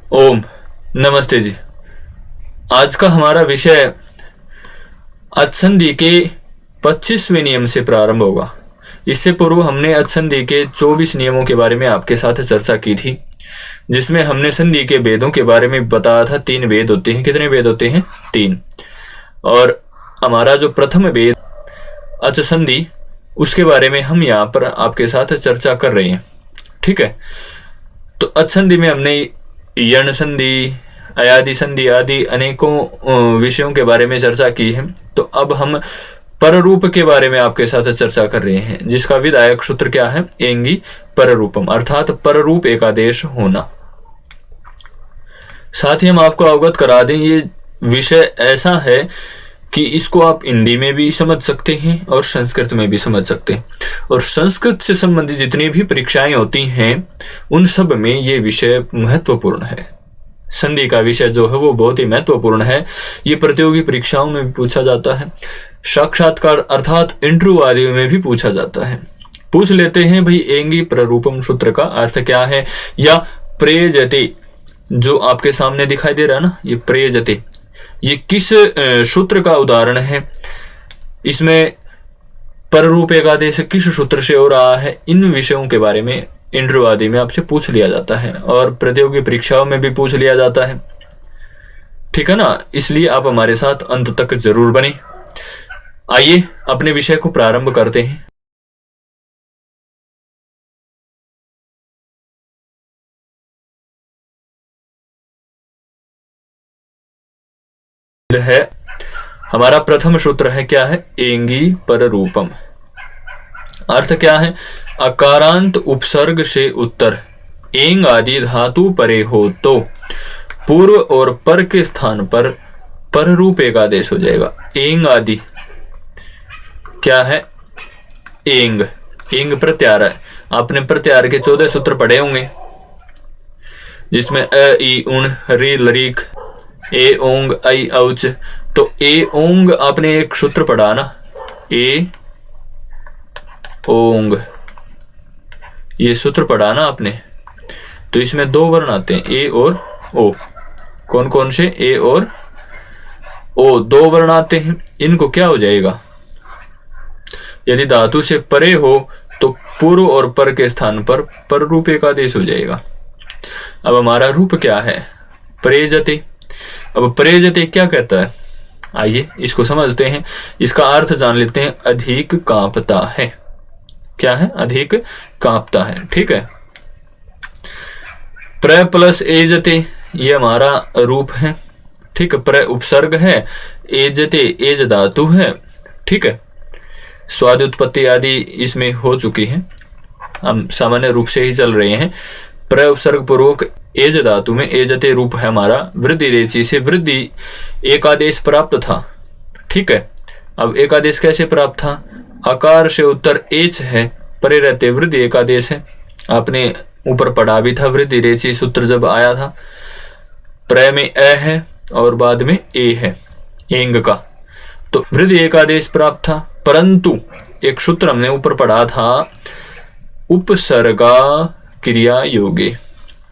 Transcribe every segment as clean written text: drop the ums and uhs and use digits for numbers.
ओम नमस्ते जी। आज का हमारा विषय अचसंधि के 25वें नियम से प्रारंभ होगा। इससे पूर्व हमने अचसंधि के 24 नियमों के बारे में आपके साथ चर्चा की थी, जिसमें हमने संधि के भेदों के बारे में बताया था। 3 भेद होते हैं। कितने भेद होते हैं? 3। और हमारा जो प्रथम भेद अचसंधि, उसके बारे में हम यहाँ पर आपके साथ चर्चा कर रहे हैं। ठीक है। तो अचसंधि में हमने यण संधि, अयादि संधि आदि अनेकों विषयों के बारे में चर्चा की है। तो अब हम पररूप के बारे में आपके साथ चर्चा कर रहे हैं, जिसका विधायक सूत्र क्या है? एंगी पररूपम, अर्थात पररूप एकादेश होना। साथ ही हम आपको अवगत करा दें, ये विषय ऐसा है कि इसको आप हिंदी में भी समझ सकते हैं और संस्कृत में भी समझ सकते हैं। और संस्कृत से संबंधित जितनी भी परीक्षाएं होती हैं, उन सब में ये विषय महत्वपूर्ण है। संधि का विषय जो है वो बहुत ही महत्वपूर्ण है। ये प्रतियोगी परीक्षाओं में भी पूछा जाता है, साक्षात्कार अर्थात इंटरव्यू आदि में भी पूछा जाता है। पूछ लेते हैं भाई, एंगी प्ररूपम सूत्र का अर्थ क्या है, या प्रेयजते जो आपके सामने दिखाई दे रहा है ना, ये प्रेयजते, ये किस सूत्र का उदाहरण है? इसमें पररूप एकादेश किस सूत्र से हो रहा है? इन विषयों के बारे में इंटरव्यू आदि में आपसे पूछ लिया जाता है और प्रतियोगी परीक्षाओं में भी पूछ लिया जाता है। ठीक है ना? इसलिए आप हमारे साथ अंत तक जरूर बने। आइए अपने विषय को प्रारंभ करते हैं। है हमारा प्रथम सूत्र है, क्या है? एंगी पररूपम। अर्थ क्या है? अकारांत उपसर्ग से उत्तर एंग आदि धातु परे हो तो पूर्व और पर के स्थान पर पररूप एकादेश हो जाएगा। एंग आदि क्या है? एंग, एंग प्रत्यार है। आपने प्रत्यार के 14 सूत्र पढ़े होंगे, जिसमें अ ई उण री लरीक ए ओंग आई औच। तो ए ओंग आपने एक सूत्र पढ़ा ना, ए ओंग, ये सूत्र पढ़ा ना आपने। तो इसमें 2 वर्ण आते हैं, ए और ओ। कौन कौन से? ए और ओ, 2 वर्ण आते हैं। इनको क्या हो जाएगा? यदि धातु से परे हो तो पूर्व और पर के स्थान पर पररूप एकादेश हो जाएगा। अब हमारा रूप क्या है? प्रेयजते। अब प्रेयजते क्या कहता है? आइए इसको समझते हैं। इसका अर्थ जान लेते हैं। अधिक कांपता है। क्या है? अधिक कांपता है। ठीक है। प्र प्लस एजते, ये हमारा रूप है। ठीक है। प्र उपसर्ग है, एजते एज धातु है। ठीक है। स्वाद उत्पत्ति आदि इसमें हो चुकी है, हम सामान्य रूप से ही चल रहे हैं। प्र उपसर्ग पूर्वक एज धातु में एजते रूप है हमारा। वृद्धि रेचि से वृद्धि एकादेश प्राप्त था। ठीक है। अब एकादेश कैसे प्राप्त था? आकार से उत्तर एच है, परे रहते वृद्धि एकादेश है। आपने ऊपर पढ़ा भी था, वृद्धि रेचि सूत्र जब आया था, प्र में अ है और बाद में ए है एंग का, तो वृद्धि एकादेश प्राप्त था। परंतु एक सूत्र हमने ऊपर पढ़ा था, उपसर्गा क्रिया योगे,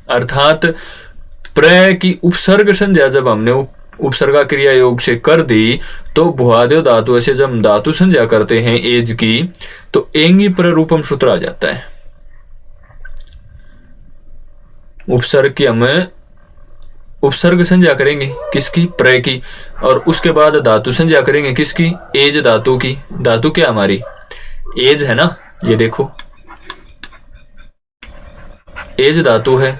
अर्थात प्र की उपसर्ग संज्ञा जब हमने उपसर्गा क्रिया योग से कर दी, तो भुआदेव धातु से जब धातु संज्ञा करते हैं एज की, तो एंगी प्ररूपम सूत्र आ जाता है। उपसर्ग की हम उपसर्ग संज्ञा करेंगे किसकी? प्र की, और उसके बाद धातु संज्ञा करेंगे किसकी? एज धातु की। धातु क्या हमारी? एज है ना, ये देखो एज धातु है।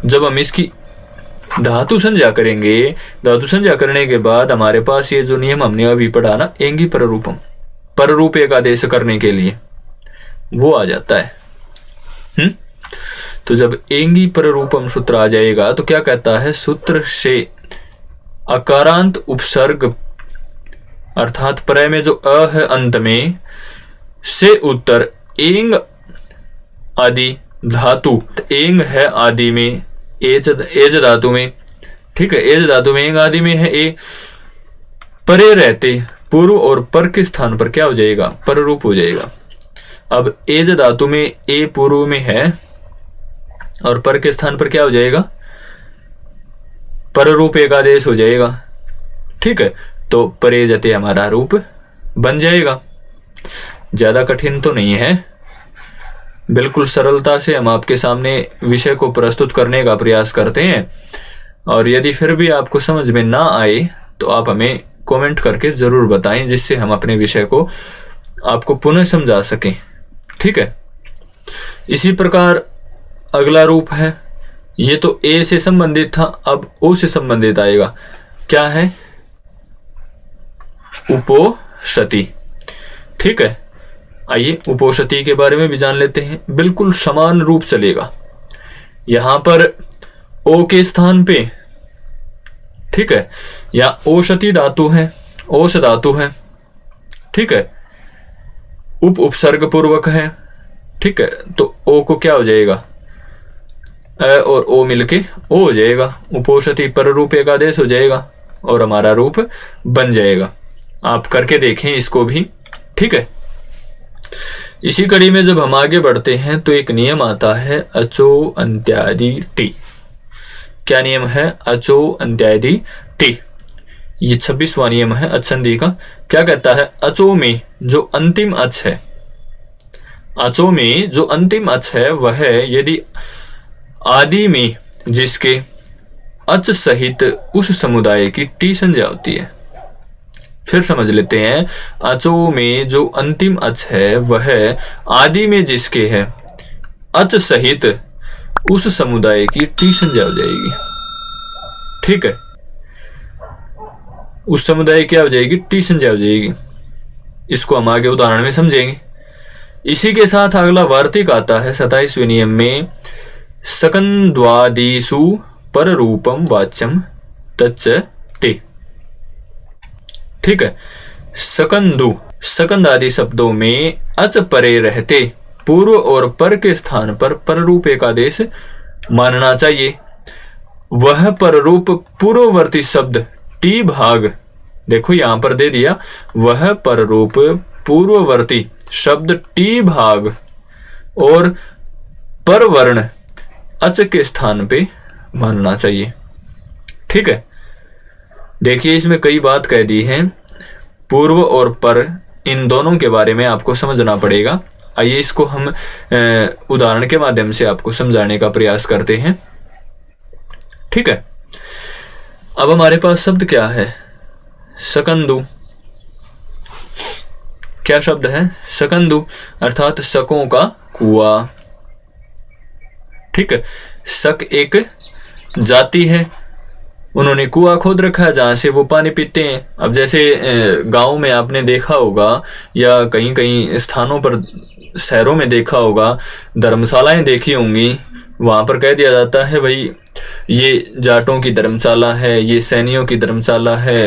जब हम इसकी धातु संज्ञा करेंगे, धातु संज्ञा करने के बाद हमारे पास ये जो नियम हमने अभी पढ़ा ना, एंगी पररूपम, पररूप एकादेश करने के लिए, वो आ जाता है। तो जब एंगी पररूपम सूत्र आ जाएगा तो क्या कहता है? सूत्र से अकारांत उपसर्ग अर्थात प्र में जो अ है अंत में, से उत्तर एंग आदि धातु, एंग है आदि में, एज धातु में। ठीक है। एज धातु में एंग आदि में है ए, परे रहते पूर्व और पर के स्थान पर क्या हो जाएगा? पररूप हो जाएगा। अब एज धातु में ए पूर्व में है और पर के स्थान पर क्या हो जाएगा? पर रूप एकादेश हो जाएगा। ठीक है, तो परे जते हमारा रूप बन जाएगा। ज्यादा कठिन तो नहीं है, बिल्कुल सरलता से हम आपके सामने विषय को प्रस्तुत करने का प्रयास करते हैं। और यदि फिर भी आपको समझ में ना आए तो आप हमें कमेंट करके ज़रूर बताएं, जिससे हम अपने विषय को आपको पुनः समझा सकें। ठीक है, इसी प्रकार अगला रूप है, ये तो ए से संबंधित था, अब ओ से संबंधित आएगा। क्या है? उपोषति। ठीक है, आइए उपोषति के बारे में भी जान लेते हैं। बिल्कुल समान रूप चलेगा यहां पर ओ के स्थान पे। ठीक है, या औषधि धातु है, औष धातु है। ठीक है, उपसर्ग पूर्वक है। ठीक है, तो ओ को क्या हो जाएगा? अ और ओ मिलके ओ हो जाएगा। उपोषति पर रूप एकादेश हो जाएगा और हमारा रूप बन जाएगा। आप करके देखें इसको भी। ठीक है, इसी कड़ी में जब हम आगे बढ़ते हैं तो एक नियम आता है अचो अंत्यादि टी। क्या नियम है? अचो अंत्यादि टी। ये 26वां नियम है अचसंधि का। क्या कहता है? अचो में जो अंतिम अच है, अचो में जो अंतिम अच है वह यदि आदि में जिसके अच सहित उस समुदाय की टी संज्ञा होती है। फिर समझ लेते हैं, अचो में जो अंतिम अच है वह आदि में जिसके है अच सहित उस समुदाय की टी संज्ञा हो जाएगी। ठीक है, उस समुदाय क्या हो जाएगी? टी संज्ञा हो जाएगी। इसको हम आगे उदाहरण में समझेंगे। इसी के साथ अगला वार्तिक आता है 27वें नियम में, सकंद्वादिषु पर रूपम वाच्यम तच्च टे। ठीक है, सकंदु, सकंद आदि शब्दों में अच परे रहते पूर्व और पर के स्थान पर पररूप एकादेश मानना चाहिए। वह पररूप पूर्ववर्ती शब्द टी भाग, देखो यहां पर दे दिया, वह पररूप पूर्ववर्ती शब्द टी भाग और परवर्ण अच के स्थान पे मानना चाहिए। ठीक है, देखिए इसमें कई बात कह दी है। पूर्व और पर, इन दोनों के बारे में आपको समझना पड़ेगा। आइए इसको हम उदाहरण के माध्यम से आपको समझाने का प्रयास करते हैं। ठीक है, अब हमारे पास शब्द क्या है? सकंदु। क्या शब्द है? सकंदु, अर्थात शकों का कुआं। ठीक है, शक एक जाति है, उन्होंने कुआं खोद रखा है जहां से वो पानी पीते हैं। अब जैसे गांव में आपने देखा होगा या कहीं कहीं स्थानों पर शहरों में देखा होगा, धर्मशालाएं देखी होंगी, वहां पर कह दिया जाता है भाई ये जाटों की धर्मशाला है, ये सैनियों की धर्मशाला है,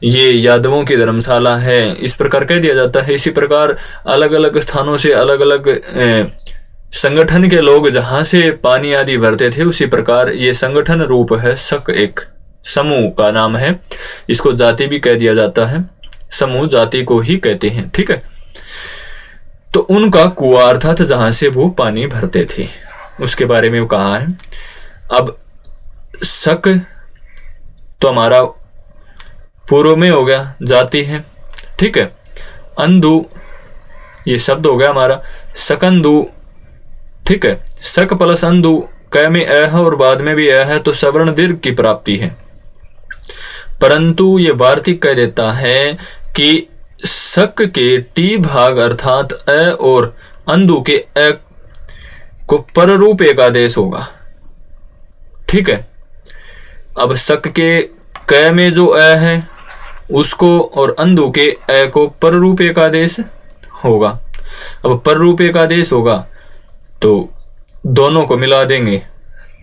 ये यादवों की धर्मशाला है, इस प्रकार कह दिया जाता है। इसी प्रकार अलग अलग स्थानों से अलग अलग संगठन के लोग जहां से पानी आदि भरते थे, उसी प्रकार ये संगठन रूप है शक, एक समूह का नाम है। इसको जाति भी कह दिया जाता है, समूह जाति को ही कहते हैं। ठीक है, तो उनका कुआं अर्थात जहां से वो पानी भरते थे उसके बारे में वो कहा है। अब शक तो हमारा पूर्व में हो गया, जाति है। ठीक है, अंधु ये शब्द हो गया हमारा, सकंदु। ठीक है, शक प्लस अंधु, क में अ है और बाद में भी अ है तो सवर्ण दीर्घ की प्राप्ति है। परंतु ये वार्तिक कह देता है कि शक के टी भाग अर्थात अ और अंधु के अ को पररूप एकादेश होगा। ठीक है, अब शक के क में जो अ है उसको और अंधु के अ को पररूप एकादेश होगा। अब पररूप एकादेश होगा तो दोनों को मिला देंगे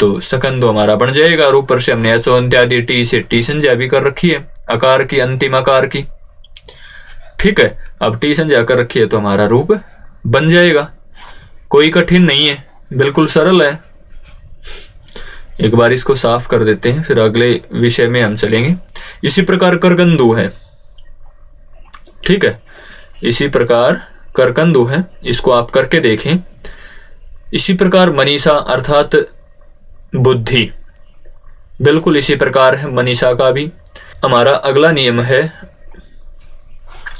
तो सकंदो हमारा बन जाएगा। और ऊपर से हमने अचो अंत्यादि टी से टी संज्ञा भी कर रखी है, आकार की, अंतिम आकार की। ठीक है, अब टी संज्ञा कर रखी है तो हमारा रूप बन जाएगा। कोई कठिन नहीं है, बिल्कुल सरल है। एक बार इसको साफ कर देते हैं, फिर अगले विषय में हम चलेंगे। इसी प्रकार करकंदु है। ठीक है, इसी प्रकार करकंदु है, इसको आप करके देखें। इसी प्रकार मनीषा अर्थात बुद्धि, बिल्कुल इसी प्रकार है मनीषा का भी। हमारा अगला नियम है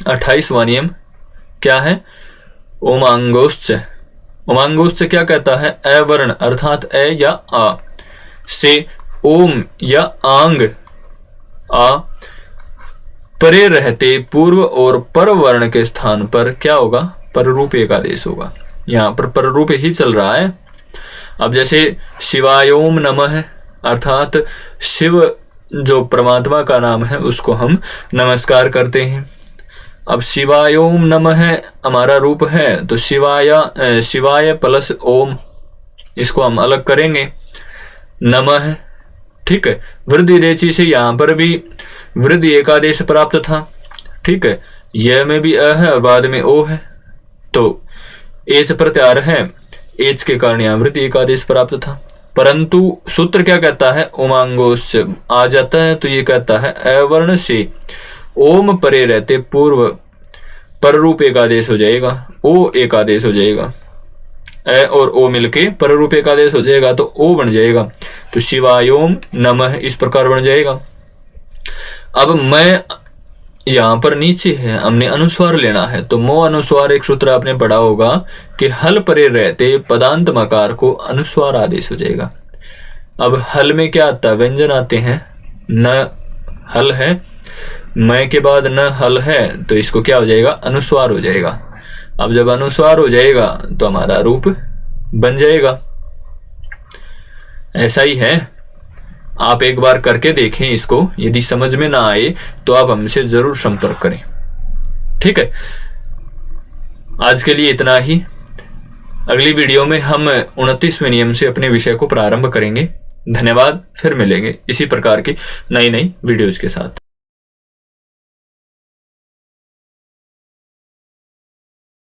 28वां नियम, क्या है? ओमांगोश्च। ओमांगोश्च क्या कहता है? अ वर्ण अर्थात अ या आ से ओम या आंग आ परे रहते पूर्व और पर वर्ण के स्थान पर क्या होगा? पररूप एकादेश होगा। यहाँ पर पररूप ही चल रहा है। अब जैसे शिवायोम नमः अर्थात शिव जो परमात्मा का नाम है उसको हम नमस्कार करते हैं। अब शिवायोम नमः हमारा रूप है, तो शिवाय प्लस ओम इसको हम अलग करेंगे, नमः। ठीक है, वृद्धि रेची से यहाँ पर भी वृद्धि एकादेश प्राप्त था। ठीक है, यह में भी अ है और बाद में ओ है, तो एच प्रत्यार है, एच के कारण यहाँ वृद्धि एकादेश प्राप्त था। परंतु सूत्र क्या कहता है? ओमांगोश आ जाता है तो ये कहता है अवर्ण से ओम परे रहते पूर्व पररूप एकादेश हो जाएगा, ओ एकादेश हो जाएगा। अ और ओ मिलके पररूप एकादेश हो जाएगा तो ओ बन जाएगा, तो शिवायोम नमः इस प्रकार बन जाएगा। अब मैं यहाँ पर नीचे है, हमने अनुस्वार लेना है, तो मो अनुस्वार एक सूत्र आपने पढ़ा होगा कि हल परे रहते पदांत मकार को अनुस्वार आदेश हो जाएगा। अब हल में क्या आता है? व्यंजन आते हैं, न हल है, मैं के बाद न हल है, तो इसको क्या हो जाएगा? अनुस्वार हो जाएगा। अब जब अनुस्वार हो जाएगा तो हमारा रूप बन जाएगा। ऐसा ही है, आप एक बार करके देखें इसको, यदि समझ में ना आए तो आप हमसे जरूर संपर्क करें। ठीक है, आज के लिए इतना ही। अगली वीडियो में हम 29वें नियम से अपने विषय को प्रारंभ करेंगे। धन्यवाद, फिर मिलेंगे इसी प्रकार की नई वीडियोज के साथ।